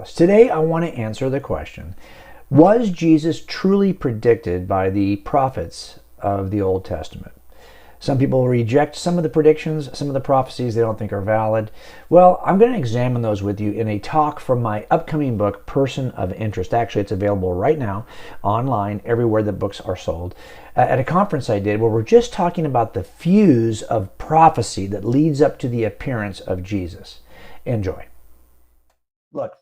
Today, I want to answer the question, was Jesus truly predicted by the prophets of the Old Testament? Some people reject some of the predictions, some of the prophecies they don't think are valid. Well, I'm going to examine those with you in a talk from my upcoming book, Person of Interest. Actually, it's available right now online, everywhere that books are sold. At a conference I did where we're just talking about the fuse of prophecy that leads up to the appearance of Jesus. Enjoy. Look,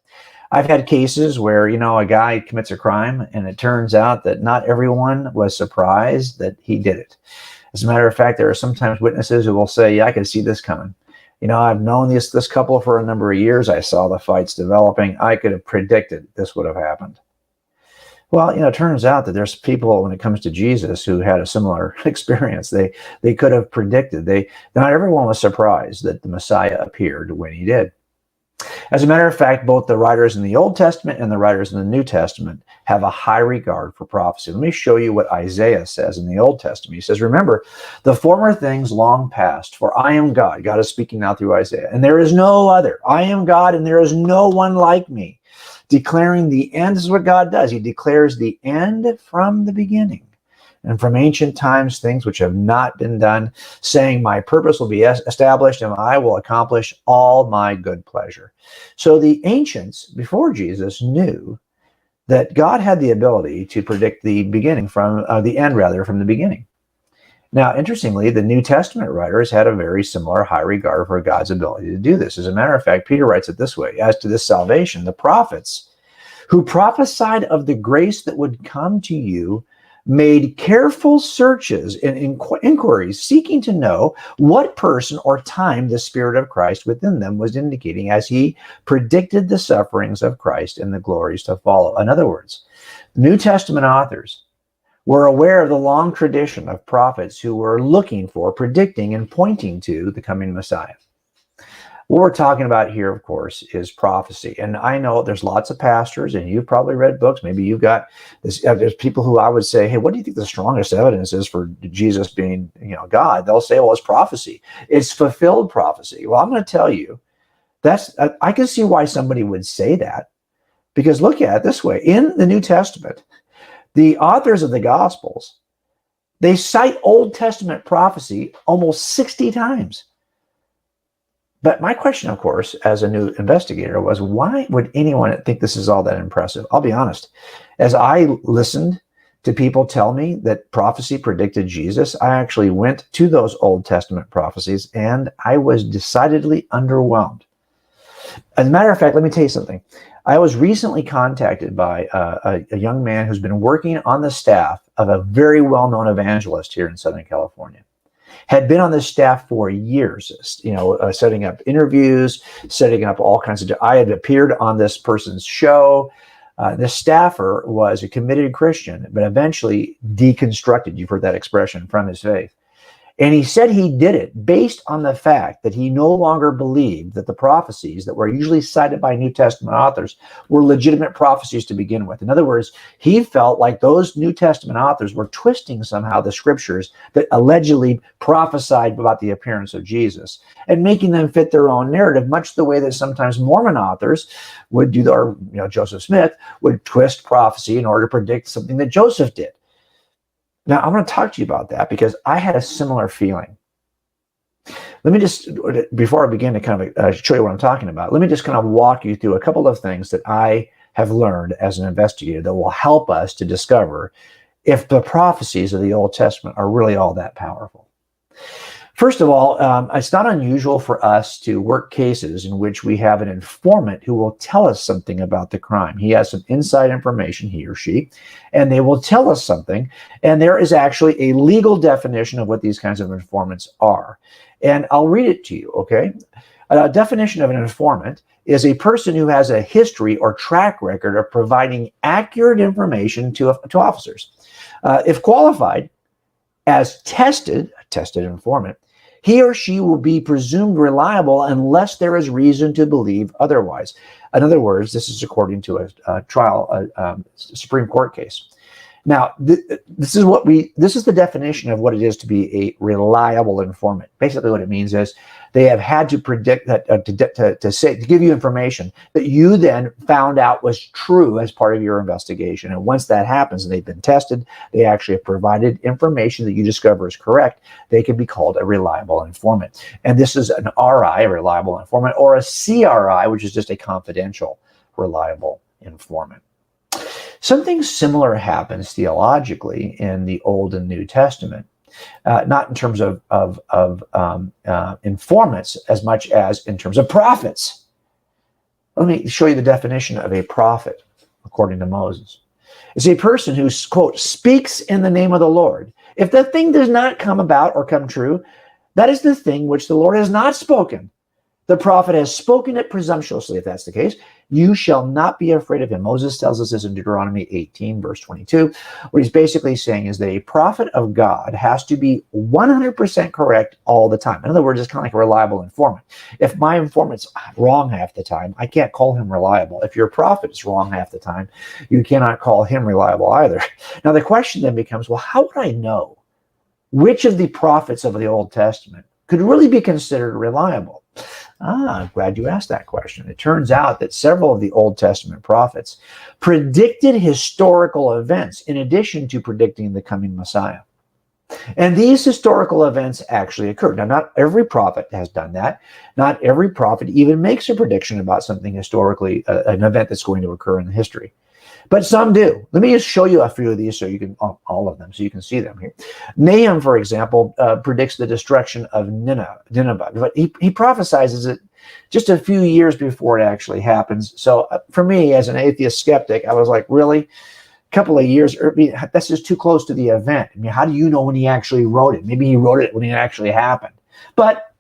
I've had cases where, a guy commits a crime and it turns out that not everyone was surprised that he did it. As a matter of fact, there are sometimes witnesses who will say, yeah, I can see this coming. I've known this couple for a number of years. I saw the fights developing. I could have predicted this would have happened. Well, it turns out that there's people when it comes to Jesus who had a similar experience. They could have predicted. Not everyone was surprised that the Messiah appeared when he did. As a matter of fact, both the writers in the Old Testament and the writers in the New Testament have a high regard for prophecy. Let me show you what Isaiah says in the Old Testament. He says, remember, the former things long past, for I am God. God is speaking now through Isaiah. And there is no other. I am God, and there is no one like me. Declaring the end, this is what God does. He declares the end from the beginning. And from ancient times, things which have not been done, saying, my purpose will be established and I will accomplish all my good pleasure. So the ancients before Jesus knew that God had the ability to predict the beginning from the end, from the beginning. Now, interestingly, the New Testament writers had a very similar high regard for God's ability to do this. As a matter of fact, Peter writes it this way: as to this salvation, the prophets who prophesied of the grace that would come to you made careful searches and inquiries, seeking to know what person or time the Spirit of Christ within them was indicating as he predicted the sufferings of Christ and the glories to follow. In other words, New Testament authors were aware of the long tradition of prophets who were looking for, predicting, and pointing to the coming Messiah. What we're talking about here, of course, is prophecy. And I know there's lots of pastors, and you've probably read books. Maybe you've got this. There's people who I would say, hey, what do you think the strongest evidence is for Jesus being, God? They'll say, well, it's prophecy. It's fulfilled prophecy. Well, I'm going to tell you, I can see why somebody would say that, because look at it this way. In the New Testament, the authors of the Gospels, they cite Old Testament prophecy almost 60 times. But my question, of course, as a new investigator was, why would anyone think this is all that impressive? I'll be honest. As I listened to people tell me that prophecy predicted Jesus, I actually went to those Old Testament prophecies, and I was decidedly underwhelmed. As a matter of fact, let me tell you something. I was recently contacted by a young man who's been working on the staff of a very well-known evangelist here in Southern California. Had been on this staff for years, setting up interviews, setting up all kinds of. I had appeared on this person's show. The staffer was a committed Christian, but eventually deconstructed, you've heard that expression, from his faith. And he said he did it based on the fact that he no longer believed that the prophecies that were usually cited by New Testament authors were legitimate prophecies to begin with. In other words, he felt like those New Testament authors were twisting somehow the scriptures that allegedly prophesied about the appearance of Jesus and making them fit their own narrative, much the way that sometimes Mormon authors would do, or Joseph Smith would twist prophecy in order to predict something that Joseph did. Now, I'm going to talk to you about that because I had a similar feeling. Let me just, before I begin to kind of show you what I'm talking about, let me just kind of walk you through a couple of things that I have learned as an investigator that will help us to discover if the prophecies of the Old Testament are really all that powerful. First of all, it's not unusual for us to work cases in which we have an informant who will tell us something about the crime. He has some inside information, he or she, and they will tell us something. And there is actually a legal definition of what these kinds of informants are. And I'll read it to you, okay? A definition of an informant is a person who has a history or track record of providing accurate information to officers. If qualified as a tested informant, he or she will be presumed reliable unless there is reason to believe otherwise. In other words, this is according to a Supreme Court case. Now, this is the definition of what it is to be a reliable informant. Basically, what it means is they have had to predict that to give you information that you then found out was true as part of your investigation. And once that happens and they've been tested, they actually have provided information that you discover is correct. They can be called a reliable informant. And this is an RI, a reliable informant, or a CRI, which is just a confidential reliable informant. Something similar happens theologically in the Old and New Testament, not in terms of informants as much as in terms of prophets. Let me show you the definition of a prophet, according to Moses. It's a person who, quote, speaks in the name of the Lord. If the thing does not come about or come true, that is the thing which the Lord has not spoken. The prophet has spoken it presumptuously. If that's the case, you shall not be afraid of him. Moses tells us this in Deuteronomy 18, verse 22. What he's basically saying is that a prophet of God has to be 100% correct all the time. In other words, it's kind of like a reliable informant. If my informant's wrong half the time, I can't call him reliable. If your prophet is wrong half the time, you cannot call him reliable either. Now, the question then becomes, well, how would I know which of the prophets of the Old Testament could really be considered reliable? I'm glad you asked that question. It turns out that several of the Old Testament prophets predicted historical events in addition to predicting the coming Messiah. And these historical events actually occurred. Now, not every prophet has done that. Not every prophet even makes a prediction about something historically, an event that's going to occur in history. But some do. Let me just show you a few of these so you can, all of them, so you can see them here. Nahum, for example, predicts the destruction of Nineveh, but he prophesizes it just a few years before it actually happens. So for me, as an atheist skeptic, I was like, really? A couple of years, that's just too close to the event. I mean, how do you know when he actually wrote it? Maybe he wrote it when it actually happened. But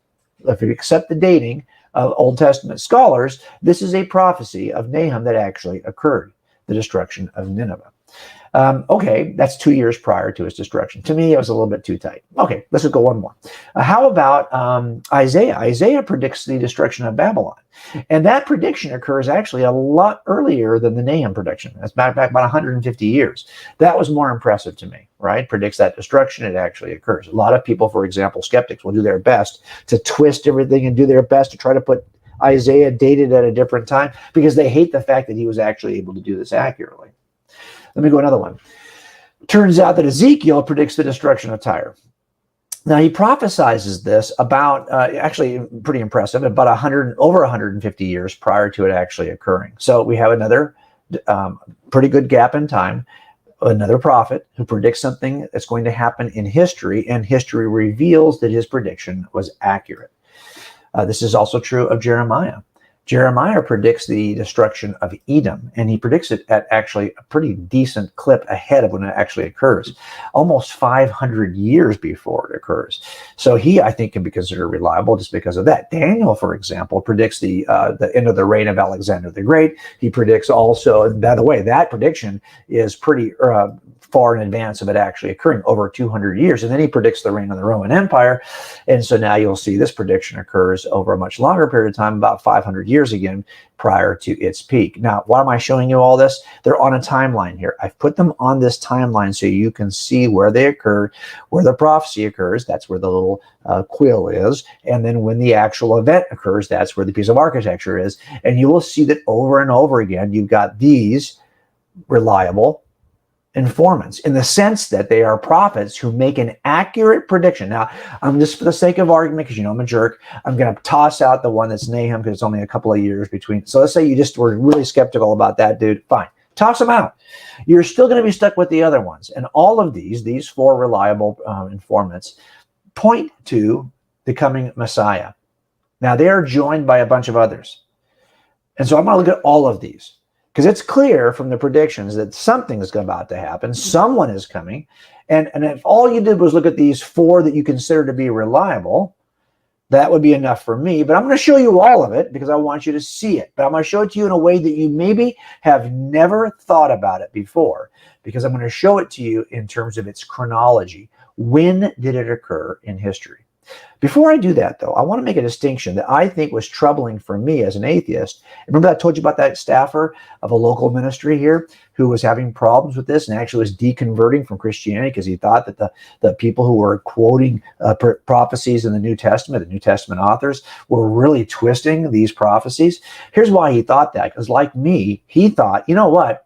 if you accept the dating of Old Testament scholars, this is a prophecy of Nahum that actually occurred. The destruction of Nineveh. Okay, that's 2 years prior to his destruction. To me, it was a little bit too tight. Okay, let's just go one more. How about Isaiah? Isaiah predicts the destruction of Babylon. And that prediction occurs actually a lot earlier than the Nahum prediction. That's back about 150 years. That was more impressive to me, right? Predicts that destruction, it actually occurs. A lot of people, for example, skeptics, will do their best to twist everything and do their best to try to put Isaiah dated at a different time because they hate the fact that he was actually able to do this accurately. Let me go another one. Turns out that Ezekiel predicts the destruction of Tyre. Now, he prophesizes this about, actually pretty impressive, about over 150 years prior to it actually occurring. So we have another pretty good gap in time, another prophet who predicts something that's going to happen in history, and history reveals that his prediction was accurate. This is also true of Jeremiah. Jeremiah predicts the destruction of Edom, and he predicts it at actually a pretty decent clip ahead of when it actually occurs, almost 500 years before it occurs. So he, I think, can be considered reliable just because of that. Daniel, for example, predicts the end of the reign of Alexander the Great. He predicts also, and by the way, that prediction is pretty far in advance of it actually occurring, over 200 years. And then he predicts the reign of the Roman Empire. And so now you'll see this prediction occurs over a much longer period of time, about 500 years again, prior to its peak. Now, why am I showing you all this? They're on a timeline here. I've put them on this timeline so you can see where they occur, where the prophecy occurs. That's where the little quill is. And then when the actual event occurs, that's where the piece of architecture is. And you will see that over and over again, you've got these reliable informants in the sense that they are prophets who make an accurate prediction. Now, I'm just for the sake of argument, because you know I'm a jerk, I'm going to toss out the one that's Nahum because it's only a couple of years between. So let's say you just were really skeptical about that dude. Fine. Toss them out. You're still going to be stuck with the other ones. And all of these four reliable informants point to the coming Messiah. Now, they are joined by a bunch of others. And so I'm going to look at all of these, because it's clear from the predictions that something is about to happen. Someone is coming. And if all you did was look at these four that you consider to be reliable, that would be enough for me. But I'm going to show you all of it because I want you to see it. But I'm going to show it to you in a way that you maybe have never thought about it before, because I'm going to show it to you in terms of its chronology. When did it occur in history? Before I do that, though, I want to make a distinction that I think was troubling for me as an atheist. Remember I told you about that staffer of a local ministry here who was having problems with this and actually was deconverting from Christianity because he thought that the people who were quoting prophecies in the New Testament authors, were really twisting these prophecies. Here's why he thought that, because like me, he thought, you know what?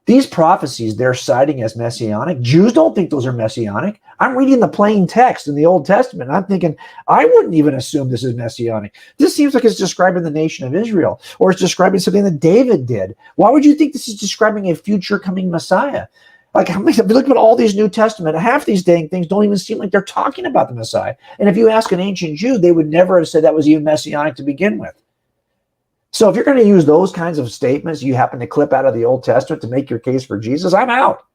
These prophecies they're citing as messianic, Jews don't think those are messianic. I'm reading the plain text in the Old Testament, and I'm thinking, I wouldn't even assume this is messianic. This seems like it's describing the nation of Israel, or it's describing something that David did. Why would you think this is describing a future coming Messiah? Like, if you look at all these New Testament, half these dang things don't even seem like they're talking about the Messiah. And if you ask an ancient Jew, they would never have said that was even messianic to begin with. So if you're going to use those kinds of statements you happen to clip out of the Old Testament to make your case for Jesus, I'm out.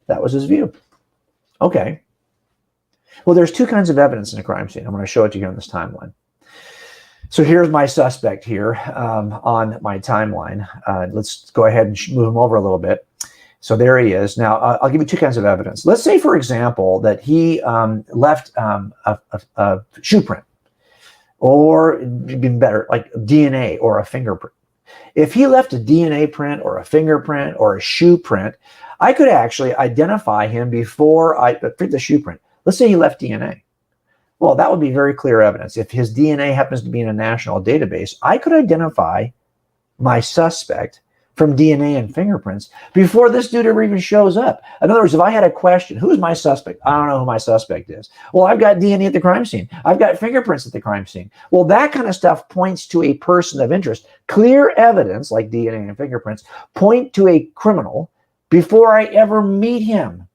That was his view. Okay. Well, there's two kinds of evidence in a crime scene. I'm going to show it to you on this timeline. So here's my suspect here on my timeline. Let's go ahead and move him over a little bit. So there he is. Now, I'll give you two kinds of evidence. Let's say, for example, that he left a shoe print. Or even better, like DNA or a fingerprint. If he left a DNA print or a fingerprint or a shoe print, I could actually identify him before I print the shoe print. Let's say he left DNA. Well, that would be very clear evidence. If his DNA happens to be in a national database, I could identify my suspect from DNA and fingerprints before this dude ever even shows up. In other words, if I had a question, who's my suspect? I don't know who my suspect is. Well, I've got DNA at the crime scene. I've got fingerprints at the crime scene. Well, that kind of stuff points to a person of interest. Clear evidence, like DNA and fingerprints, point to a criminal before I ever meet him.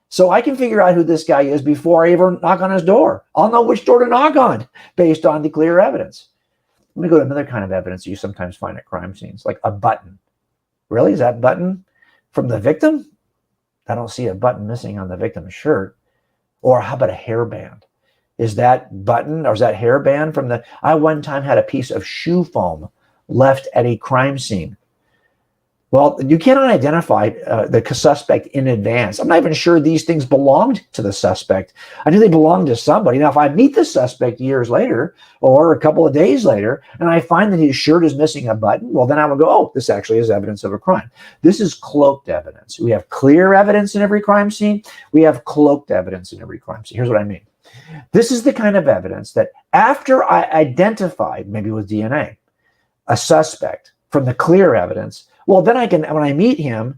So I can figure out who this guy is before I ever knock on his door. I'll know which door to knock on based on the clear evidence. Let me go to another kind of evidence you sometimes find at crime scenes, like a button. Really? Is that button from the victim? I don't see a button missing on the victim's shirt. Or how about a hairband? Is that button or is that hairband from the... I one time had a piece of shoe foam left at a crime scene. Well, you cannot identify the suspect in advance. I'm not even sure these things belonged to the suspect. I knew they belonged to somebody. Now, if I meet the suspect years later or a couple of days later, and I find that his shirt is missing a button, well, then I will go, oh, this actually is evidence of a crime. This is cloaked evidence. We have clear evidence in every crime scene. We have cloaked evidence in every crime scene. Here's what I mean. This is the kind of evidence that after I identified, maybe with DNA, a suspect from the clear evidence, well, then I can, when I meet him,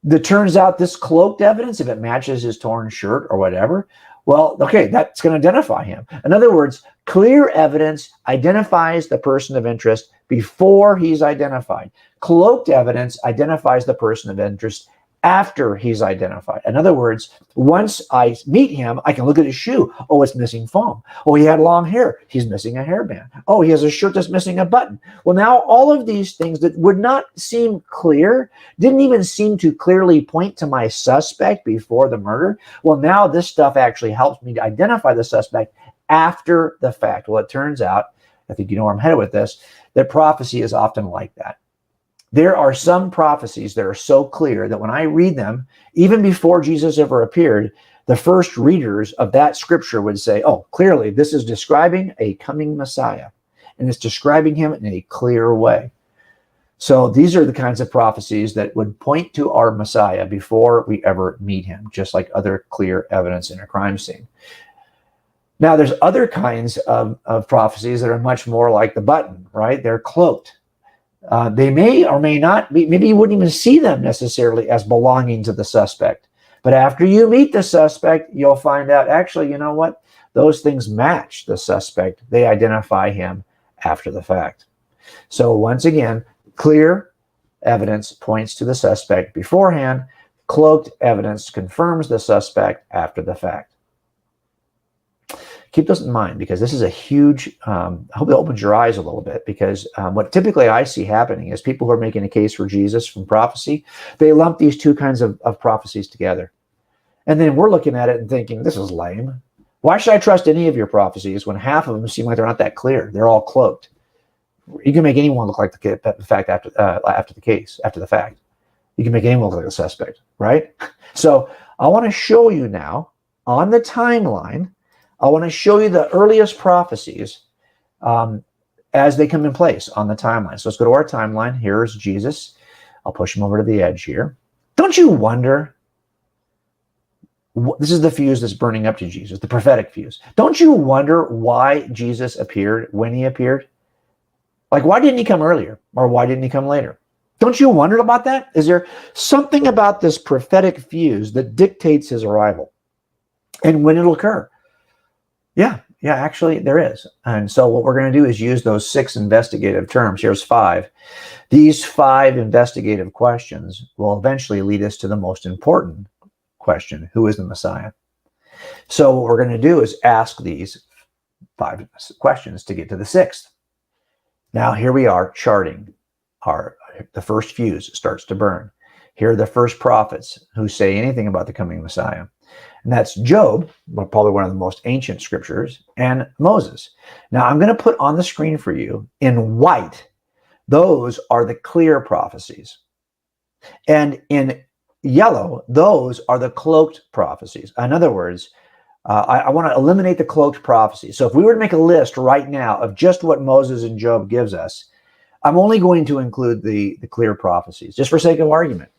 it turns out this cloaked evidence, if it matches his torn shirt or whatever, well, okay, that's going to identify him. In other words, clear evidence identifies the person of interest before he's identified. Cloaked evidence identifies the person of interest after he's identified. In other words, once I meet him, I can look at his shoe. Oh, it's missing foam. Oh, he had long hair. He's missing a hairband. Oh, he has a shirt that's missing a button. Well, now all of these things that would not seem clear, didn't even seem to clearly point to my suspect before the murder. Well, now this stuff actually helps me to identify the suspect after the fact. Well, it turns out, I think you know where I'm headed with this, that prophecy is often like that. There are some prophecies that are so clear that when I read them, even before Jesus ever appeared, the first readers of that scripture would say, oh, clearly this is describing a coming Messiah, and it's describing him in a clear way. So these are the kinds of prophecies that would point to our Messiah before we ever meet him, just like other clear evidence in a crime scene. Now, there's other kinds of prophecies that are much more like the button, right? They're cloaked. They may or may not be, maybe you wouldn't even see them necessarily as belonging to the suspect. But after you meet the suspect, you'll find out, actually, you know what? Those things match the suspect. They identify him after the fact. So once again, clear evidence points to the suspect beforehand. Cloaked evidence confirms the suspect after the fact. Keep this in mind, because this is a huge, I hope it opens your eyes a little bit, because what typically I see happening is people who are making a case for Jesus from prophecy, they lump these two kinds of prophecies together. And then we're looking at it and thinking, this is lame. Why should I trust any of your prophecies when half of them seem like they're not that clear? They're all cloaked. You can make anyone look like the fact after the fact. You can make anyone look like a suspect, right? So I want to show you now on the timeline, I want to show you the earliest prophecies as they come in place on the timeline. So let's go to our timeline. Here's Jesus. I'll push him over to the edge here. Don't you wonder? This is the fuse that's burning up to Jesus, the prophetic fuse. Don't you wonder why Jesus appeared when he appeared? Like, why didn't he come earlier? Or why didn't he come later? Don't you wonder about that? Is there something about this prophetic fuse that dictates his arrival and when it'll occur? Yeah, actually there is. And so what we're going to do is use those 6 investigative terms. Here's 5. These 5 investigative questions will eventually lead us to the most important question: who is the Messiah? So what we're going to do is ask these 5 questions to get to the 6th. Now here we are charting. The first fuse starts to burn. Here are the first prophets who say anything about the coming Messiah. And that's Job, probably one of the most ancient scriptures, and Moses. Now I'm going to put on the screen for you in white, those are the clear prophecies. And in yellow, those are the cloaked prophecies. In other words, I want to eliminate the cloaked prophecies. So if we were to make a list right now of just what Moses and Job gives us, I'm only going to include the clear prophecies, just for sake of argument.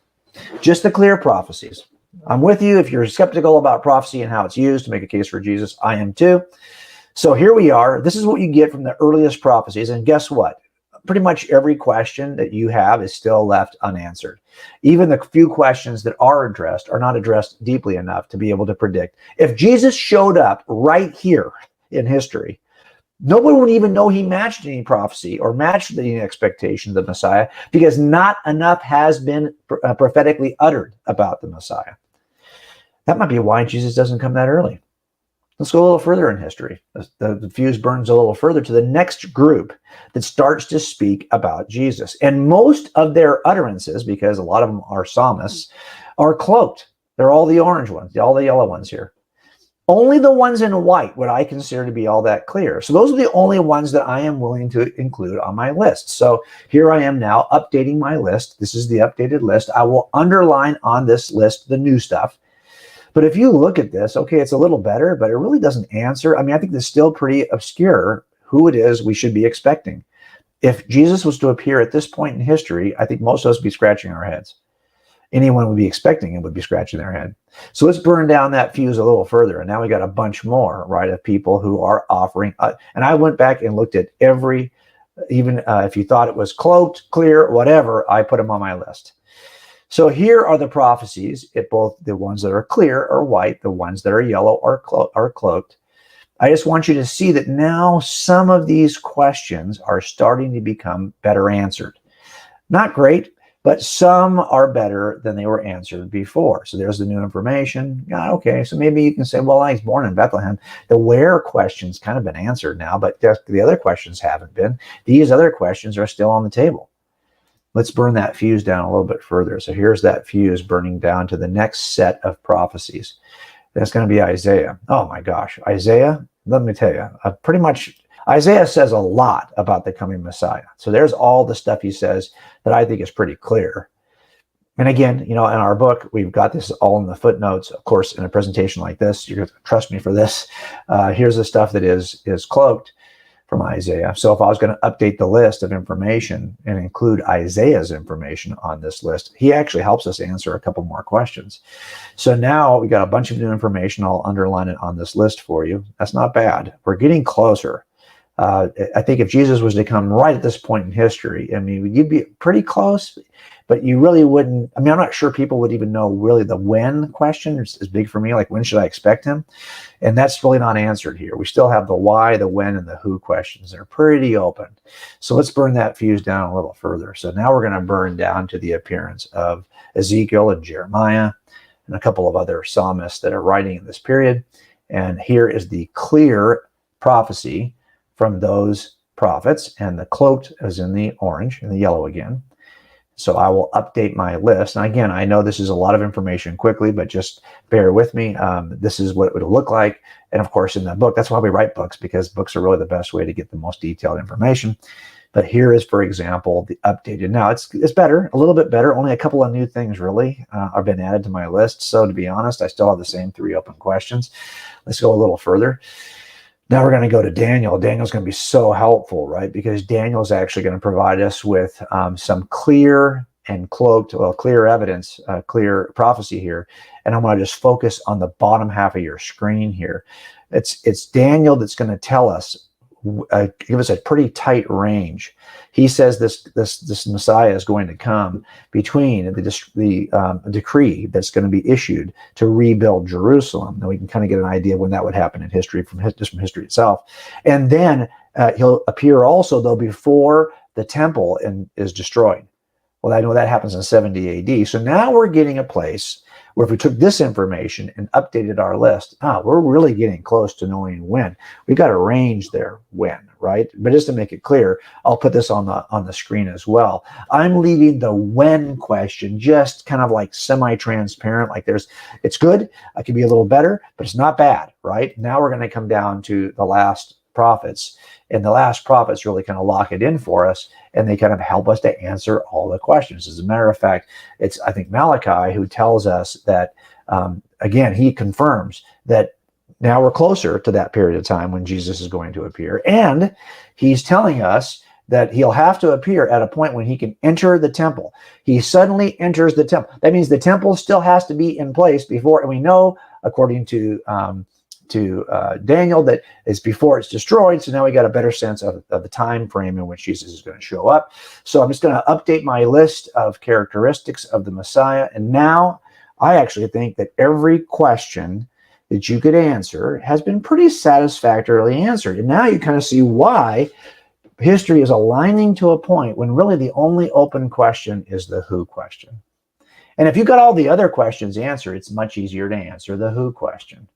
Just the clear prophecies. I'm with you. If you're skeptical about prophecy and how it's used to make a case for Jesus, I am too. So here we are. This is what you get from the earliest prophecies. And guess what? Pretty much every question that you have is still left unanswered. Even the few questions that are addressed are not addressed deeply enough to be able to predict. If Jesus showed up right here in history, nobody would even know he matched any prophecy or matched any expectation of the Messiah, because not enough has been prophetically uttered about the Messiah. That might be why Jesus doesn't come that early. Let's go a little further in history. The fuse burns a little further to the next group that starts to speak about Jesus. And most of their utterances, because a lot of them are psalmists, are cloaked. They're all the orange ones, all the yellow ones here. Only the ones in white would I consider to be all that clear. So those are the only ones that I am willing to include on my list. So here I am now updating my list. This is the updated list. I will underline on this list the new stuff. But if you look at this, okay, it's a little better, but it really doesn't answer. I mean, I think it's still pretty obscure who it is we should be expecting. If Jesus was to appear at this point in history, I think most of us would be scratching our heads. Anyone would be expecting it would be scratching their head. So let's burn down that fuse a little further. And now we got a bunch more, right, of people who are offering. And I went back and looked at every, even if you thought it was cloaked, clear, whatever, I put them on my list. So here are the prophecies, both the ones that are clear or white, the ones that are yellow are cloaked. I just want you to see that now some of these questions are starting to become better answered. Not great, but some are better than they were answered before. So there's the new information. Yeah, okay, so maybe you can say, well, he's born in Bethlehem. The where question's kind of been answered now, but the other questions haven't been. These other questions are still on the table. Let's burn that fuse down a little bit further. So here's that fuse burning down to the next set of prophecies. That's going to be Isaiah. Oh my gosh, Isaiah, let me tell you, pretty much Isaiah says a lot about the coming Messiah. So there's all the stuff he says that I think is pretty clear. And again, you know, in our book, we've got this all in the footnotes. Of course, in a presentation like this, you're going to trust me for this. Here's the stuff that is cloaked from Isaiah. So if I was going to update the list of information and include Isaiah's information on this list, he actually helps us answer a couple more questions. So now we got a bunch of new information. I'll underline it on this list for you. That's not bad. We're getting closer. I think if Jesus was to come right at this point in history, I mean, you'd be pretty close, but you really wouldn't. I mean, I'm not sure people would even know really the when question is big for me. Like, when should I expect him? And that's really not answered here. We still have the why, the when, and the who questions. They're pretty open. So let's burn that fuse down a little further. So now we're going to burn down to the appearance of Ezekiel and Jeremiah and a couple of other psalmists that are writing in this period. And here is the clear prophecy from those prophets, and the cloaked is in the orange and the yellow again. So I will update my list. And again, I know this is a lot of information quickly, but just bear with me. This is what it would look like. And of course, in the book, that's why we write books, because books are really the best way to get the most detailed information. But here is, for example, the updated. Now, it's better, a little bit better. Only a couple of new things really have been added to my list. So to be honest, I still have the same 3 open questions. Let's go a little further. Now we're going to go to Daniel. Daniel's going to be so helpful, right? Because Daniel's actually going to provide us with some clear and cloaked, well, clear evidence, clear prophecy here. And I'm going to just focus on the bottom half of your screen here. It's Daniel that's going to tell us, give us a pretty tight range. He says this Messiah is going to come between the decree that's going to be issued to rebuild Jerusalem. Now we can kind of get an idea when that would happen in history, from history itself. And then he'll appear also, though, before the temple is destroyed. Well, I know that happens in 70 AD. So now we're getting a place where if we took this information and updated our list, we're really getting close to knowing when. We've got a range there, when, right? But just to make it clear, I'll put this on the screen as well. I'm leaving the when question just kind of like semi-transparent, like it's good, it can be a little better, but it's not bad, right? Now we're going to come down to the last prophets, and the last prophets really kind of lock it in for us, and they kind of help us to answer all the questions. As a matter of fact, it's, I think, Malachi who tells us that, again, he confirms that now we're closer to that period of time when Jesus is going to appear. And he's telling us that he'll have to appear at a point when he can enter the temple. He suddenly enters the temple. That means the temple still has to be in place before, and we know, according to Daniel, that is before it's destroyed. So now we got a better sense of the time frame in which Jesus is going to show up. So I'm just going to update my list of characteristics of the Messiah. And now I actually think that every question that you could answer has been pretty satisfactorily answered. And now you kind of see why history is aligning to a point when really the only open question is the who question. And if you got all the other questions answered, it's much easier to answer the who question.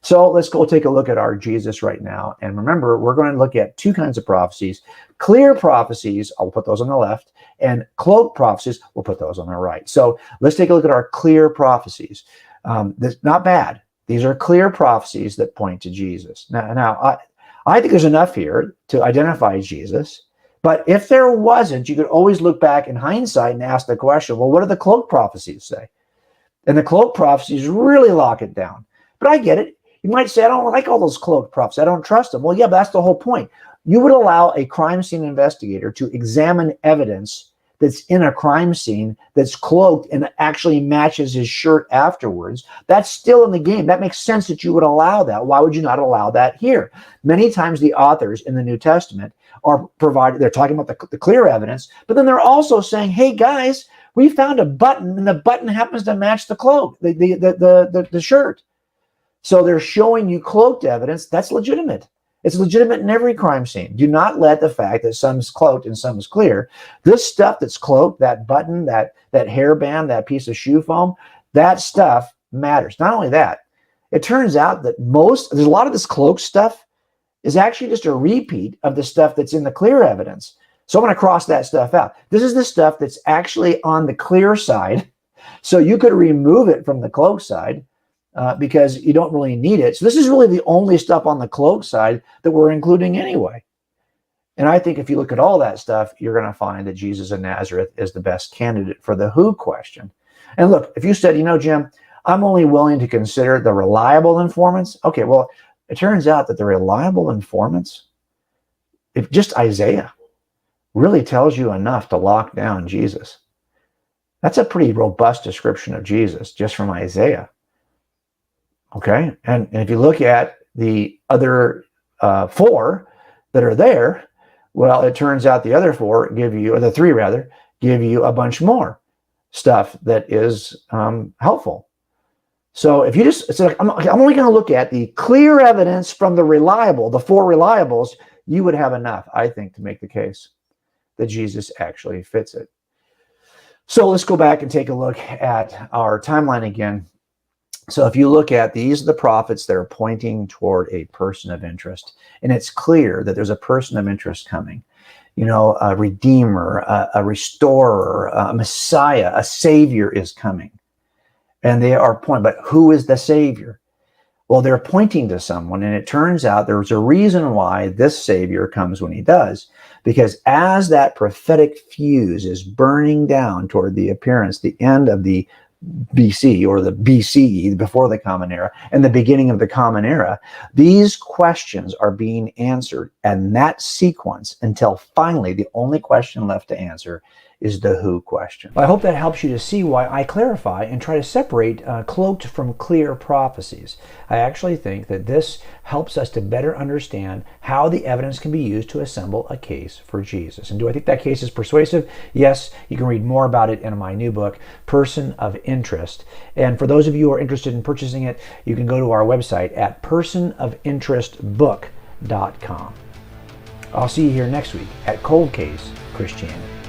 So let's go take a look at our Jesus right now. And remember, we're going to look at 2 kinds of prophecies. Clear prophecies, I'll put those on the left, and cloaked prophecies, we'll put those on the right. So let's take a look at our clear prophecies. Not bad. These are clear prophecies that point to Jesus. Now I think there's enough here to identify Jesus. But if there wasn't, you could always look back in hindsight and ask the question, well, what do the cloak prophecies say? And the cloak prophecies really lock it down. But I get it. You might say, I don't like all those cloaked prophecies. I don't trust them. Well, yeah, but that's the whole point. You would allow a crime scene investigator to examine evidence that's in a crime scene that's cloaked and actually matches his shirt afterwards. That's still in the game. That makes sense that you would allow that. Why would you not allow that here? Many times the authors in the New Testament are they're talking about the clear evidence, but then they're also saying, hey guys, we found a button and the button happens to match the cloak, the shirt. So they're showing you cloaked evidence. That's legitimate. It's legitimate in every crime scene. Do not let the fact that some is cloaked and some is clear. This stuff that's cloaked, that button, that hairband, that piece of shoe foam, that stuff matters. Not only that, it turns out that there's a lot of this cloaked stuff is actually just a repeat of the stuff that's in the clear evidence. So I'm going to cross that stuff out. This is the stuff that's actually on the clear side. So you could remove it from the cloak side. Because you don't really need it. So this is really the only stuff on the cloak side that we're including anyway. And I think if you look at all that stuff, you're going to find that Jesus of Nazareth is the best candidate for the who question. And look, if you said, Jim, I'm only willing to consider the reliable informants. Okay, well, it turns out that the reliable informants, if just Isaiah really tells you enough to lock down Jesus. That's a pretty robust description of Jesus just from Isaiah. Okay, and if you look at the other 4 that are there, well, it turns out the other 4 give you, or the 3 rather, give you a bunch more stuff that is helpful. So if you just, it's like, I'm only going to look at the clear evidence from the 4 reliables, you would have enough, I think, to make the case that Jesus actually fits it. So let's go back and take a look at our timeline again. So if you look at these are the prophets that are pointing toward a person of interest, and it's clear that there's a person of interest coming. a redeemer, a restorer, a Messiah, a Savior is coming. And they are pointing, but who is the Savior? Well, they're pointing to someone, and it turns out there's a reason why this Savior comes when he does. Because as that prophetic fuse is burning down toward the appearance, the end of the BC, or the BCE, before the Common Era, and the beginning of the Common Era, these questions are being answered in that sequence until finally the only question left to answer is the who question. I hope that helps you to see why I clarify and try to separate cloaked from clear prophecies. I actually think that this helps us to better understand how the evidence can be used to assemble a case for Jesus. And do I think that case is persuasive? Yes. You can read more about it in my new book, Person of Interest. And for those of you who are interested in purchasing it, you can go to our website at personofinterestbook.com. I'll see you here next week at Cold Case Christianity.